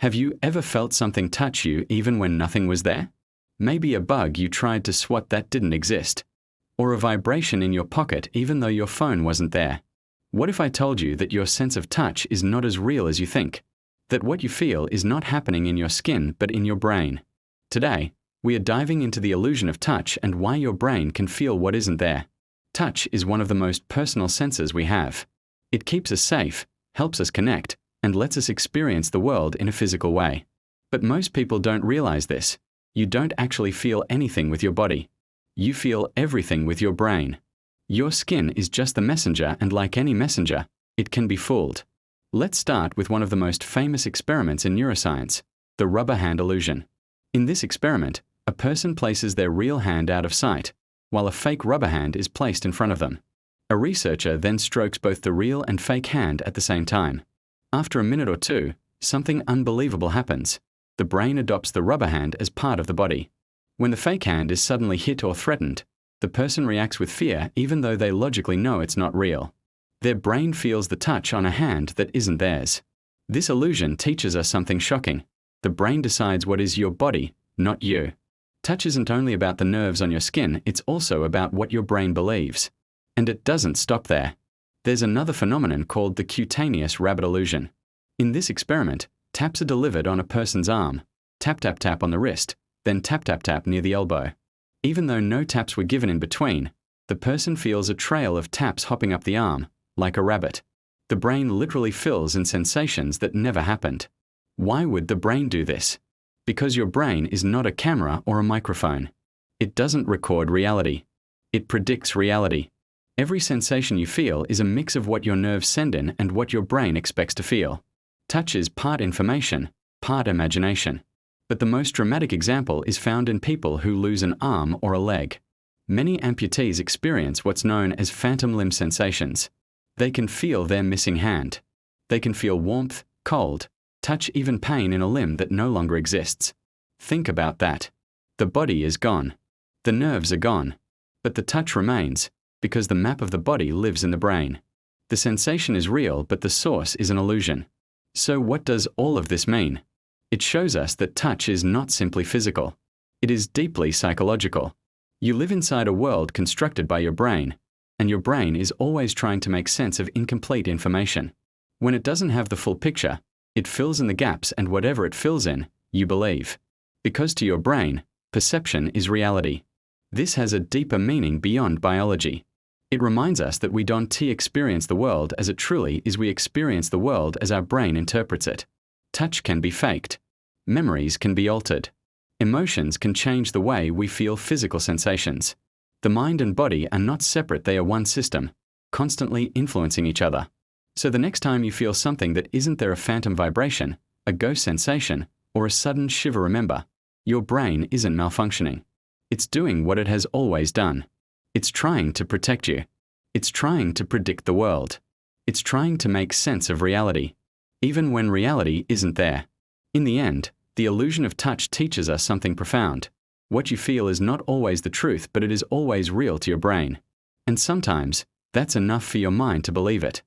Have you ever felt something touch you even when nothing was there? Maybe a bug you tried to swat that didn't exist. Or a vibration in your pocket even though your phone wasn't there. What if I told you that your sense of touch is not as real as you think? That what you feel is not happening in your skin but in your brain? Today, we are diving into the illusion of touch and why your brain can feel what isn't there. Touch is one of the most personal senses we have. It keeps us safe, helps us connect, and lets us experience the world in a physical way. But most people don't realize this. You don't actually feel anything with your body. You feel everything with your brain. Your skin is just the messenger, and like any messenger, it can be fooled. Let's start with one of the most famous experiments in neuroscience, the rubber hand illusion. In this experiment, a person places their real hand out of sight, while a fake rubber hand is placed in front of them. A researcher then strokes both the real and fake hand at the same time. After a minute or two, something unbelievable happens. The brain adopts the rubber hand as part of the body. When the fake hand is suddenly hit or threatened, the person reacts with fear even though they logically know it's not real. Their brain feels the touch on a hand that isn't theirs. This illusion teaches us something shocking. The brain decides what is your body, not you. Touch isn't only about the nerves on your skin, it's also about what your brain believes. And it doesn't stop there. There's another phenomenon called the cutaneous rabbit illusion. In this experiment, taps are delivered on a person's arm, tap tap tap on the wrist, then tap tap tap near the elbow. Even though no taps were given in between, the person feels a trail of taps hopping up the arm, like a rabbit. The brain literally fills in sensations that never happened. Why would the brain do this? Because your brain is not a camera or a microphone. It doesn't record reality. It predicts reality. Every sensation you feel is a mix of what your nerves send in and what your brain expects to feel. Touch is part information, part imagination. But the most dramatic example is found in people who lose an arm or a leg. Many amputees experience what's known as phantom limb sensations. They can feel their missing hand. They can feel warmth, cold, touch, even pain in a limb that no longer exists. Think about that. The body is gone. The nerves are gone. But the touch remains, because the map of the body lives in the brain. The sensation is real, but the source is an illusion. So what does all of this mean? It shows us that touch is not simply physical. It is deeply psychological. You live inside a world constructed by your brain, and your brain is always trying to make sense of incomplete information. When it doesn't have the full picture, it fills in the gaps, and whatever it fills in, you believe. Because to your brain, perception is reality. This has a deeper meaning beyond biology. It reminds us that we don't experience the world as it truly is, we experience the world as our brain interprets it. Touch can be faked. Memories can be altered. Emotions can change the way we feel physical sensations. The mind and body are not separate, they are one system, constantly influencing each other. So the next time you feel something that isn't there, a phantom vibration, a ghost sensation, or a sudden shiver, remember, your brain isn't malfunctioning. It's doing what it has always done. It's trying to protect you. It's trying to predict the world. It's trying to make sense of reality, even when reality isn't there. In the end, the illusion of touch teaches us something profound. What you feel is not always the truth, but it is always real to your brain. And sometimes, that's enough for your mind to believe it.